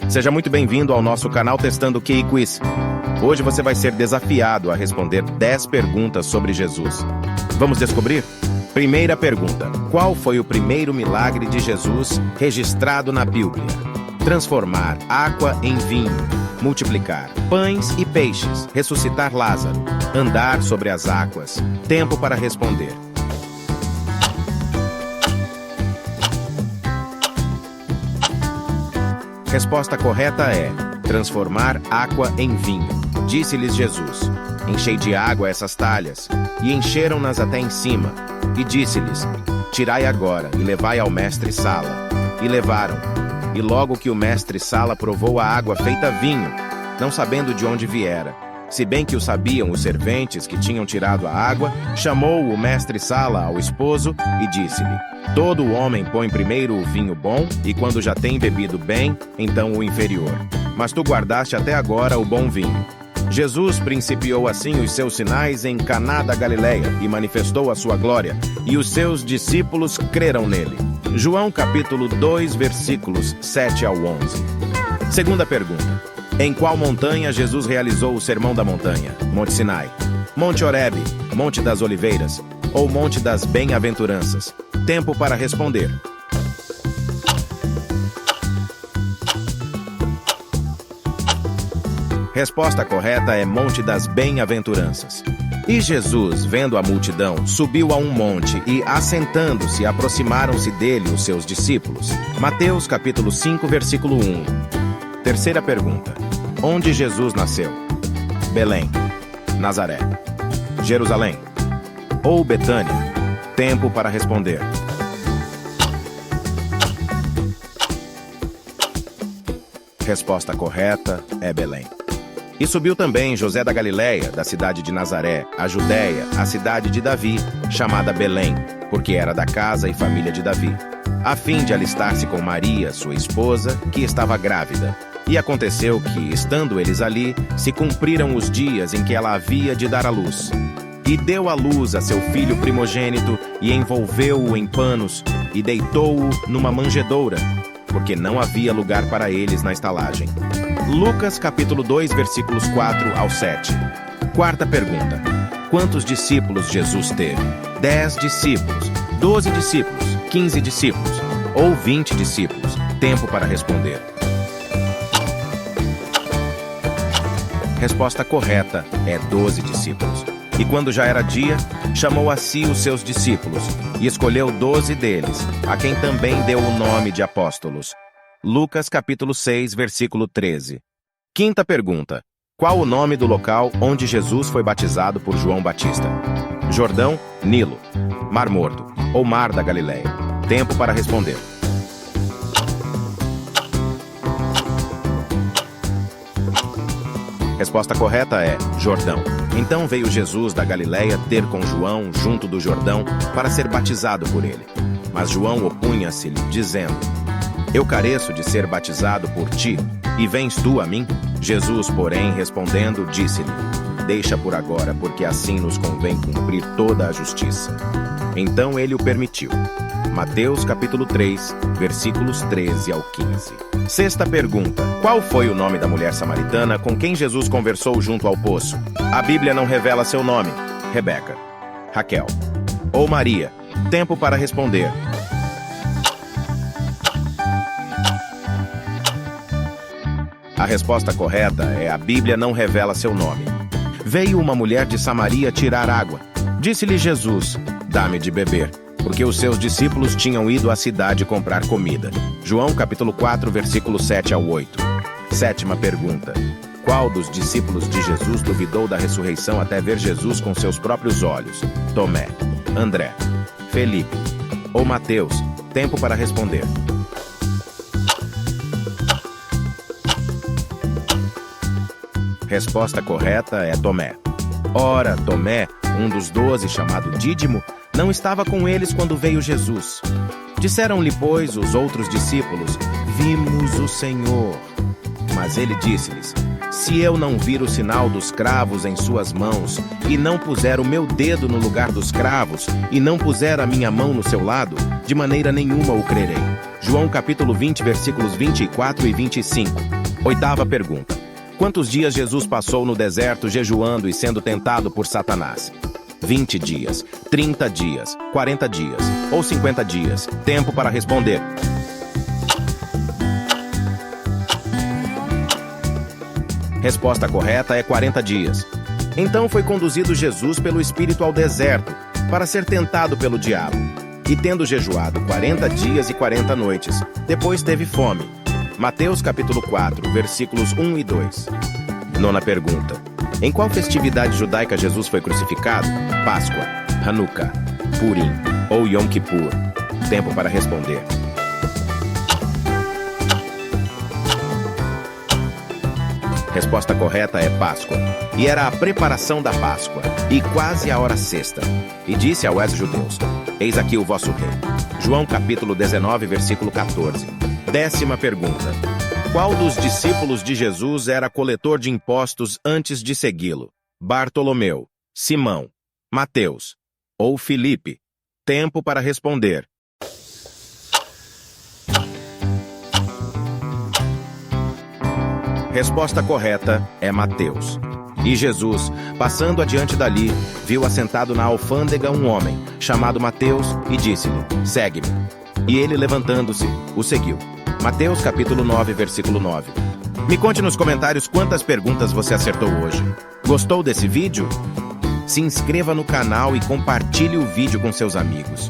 Seja muito bem-vindo ao nosso canal Testando QI Quiz. Hoje você vai ser desafiado a responder 10 perguntas sobre Jesus. Vamos descobrir? Primeira pergunta: qual foi o primeiro milagre de Jesus registrado na Bíblia? Transformar água em vinho, multiplicar pães e peixes, ressuscitar Lázaro, andar sobre as águas. Tempo para responder. Resposta correta é: transformar água em vinho. Disse-lhes Jesus: enchei de água essas talhas, e encheram-nas até em cima. E disse-lhes: tirai agora, e levai ao mestre-sala. E levaram. E logo que o mestre-sala provou a água feita vinho, não sabendo de onde viera, se bem que o sabiam os serventes que tinham tirado a água, chamou o mestre-sala ao esposo e disse-lhe: todo homem põe primeiro o vinho bom, e quando já tem bebido bem, então o inferior. Mas tu guardaste até agora o bom vinho. Jesus principiou assim os seus sinais em Caná da Galileia e manifestou a sua glória, e os seus discípulos creram nele. João capítulo 2, versículos 7 ao 11. Segunda pergunta: em qual montanha Jesus realizou o Sermão da Montanha? Monte Sinai, Monte Horebe, Monte das Oliveiras ou Monte das Bem-aventuranças? Tempo para responder. Resposta correta é Monte das Bem-aventuranças. E Jesus, vendo a multidão, subiu a um monte e, assentando-se, aproximaram-se dele os seus discípulos. Mateus capítulo 5, versículo 1. Terceira pergunta: onde Jesus nasceu? Belém, Nazaré, Jerusalém ou Betânia? Tempo para responder. Resposta correta é Belém. E subiu também José da Galileia, da cidade de Nazaré, a Judéia, a cidade de Davi, chamada Belém, porque era da casa e família de Davi, a fim de alistar-se com Maria, sua esposa, que estava grávida. E aconteceu que, estando eles ali, se cumpriram os dias em que ela havia de dar à luz. E deu à luz a seu filho primogênito, e envolveu-o em panos, e deitou-o numa manjedoura, porque não havia lugar para eles na estalagem. Lucas capítulo 2, versículos 4 ao 7. Quarta pergunta: quantos discípulos Jesus teve? 10 discípulos, 12 discípulos, 15 discípulos ou 20 discípulos? Tempo para responder. Resposta correta é 12 discípulos. E quando já era dia, chamou a si os seus discípulos, e escolheu 12 deles, a quem também deu o nome de apóstolos. Lucas capítulo 6, versículo 13. Quinta pergunta: qual o nome do local onde Jesus foi batizado por João Batista? Jordão, Nilo, Mar Morto ou Mar da Galileia? Tempo para responder. Resposta correta é Jordão. Então veio Jesus da Galileia ter com João junto do Jordão para ser batizado por ele. Mas João opunha-se-lhe, dizendo: eu careço de ser batizado por ti, e vens tu a mim? Jesus, porém, respondendo, disse-lhe: deixa por agora, porque assim nos convém cumprir toda a justiça. Então ele o permitiu. Mateus capítulo 3, versículos 13 ao 15. Sexta pergunta: qual foi o nome da mulher samaritana com quem Jesus conversou junto ao poço? A Bíblia não revela seu nome. Rebeca, Raquel ou Maria? Tempo para responder. A resposta correta é: a Bíblia não revela seu nome. Veio uma mulher de Samaria tirar água. Disse-lhe Jesus: dá-me de beber, porque os seus discípulos tinham ido à cidade comprar comida. João capítulo 4, versículo 7 ao 8. Sétima pergunta: qual dos discípulos de Jesus duvidou da ressurreição até ver Jesus com seus próprios olhos? Tomé, André, Felipe ou Mateus? Tempo para responder. Resposta correta é Tomé. Ora, Tomé, um dos 12, chamado Dídimo, não estava com eles quando veio Jesus. Disseram-lhe, pois, os outros discípulos: vimos o Senhor. Mas ele disse-lhes: se eu não vir o sinal dos cravos em suas mãos, e não puser o meu dedo no lugar dos cravos, e não puser a minha mão no seu lado, de maneira nenhuma o crerei. João capítulo 20, versículos 24 e 25. Oitava pergunta. Quantos dias Jesus passou no deserto jejuando e sendo tentado por Satanás? 20 dias, 30 dias, 40 dias ou 50 dias? Tempo para responder. Resposta correta é 40 dias. Então foi conduzido Jesus pelo Espírito ao deserto para ser tentado pelo diabo. E tendo jejuado 40 dias e 40 noites, depois teve fome. Mateus capítulo 4, versículos 1 e 2. Nona pergunta. Em qual festividade judaica Jesus foi crucificado? Páscoa, Hanukkah, Purim ou Yom Kippur? Tempo para responder. Resposta correta é Páscoa. E era a preparação da Páscoa, e quase a hora sexta. E disse aos ex-judeus: Eis aqui o vosso rei. João capítulo 19, versículo 14. 10ª pergunta. Qual dos discípulos de Jesus era coletor de impostos antes de segui-lo? Bartolomeu, Simão, Mateus ou Filipe? Tempo para responder. Resposta correta é Mateus. E Jesus, passando adiante dali, viu assentado na alfândega um homem, chamado Mateus, e disse-lhe: Segue-me. E ele, levantando-se, o seguiu. Mateus capítulo 9, versículo 9. Me conte nos comentários quantas perguntas você acertou hoje. Gostou desse vídeo? Se inscreva no canal e compartilhe o vídeo com seus amigos.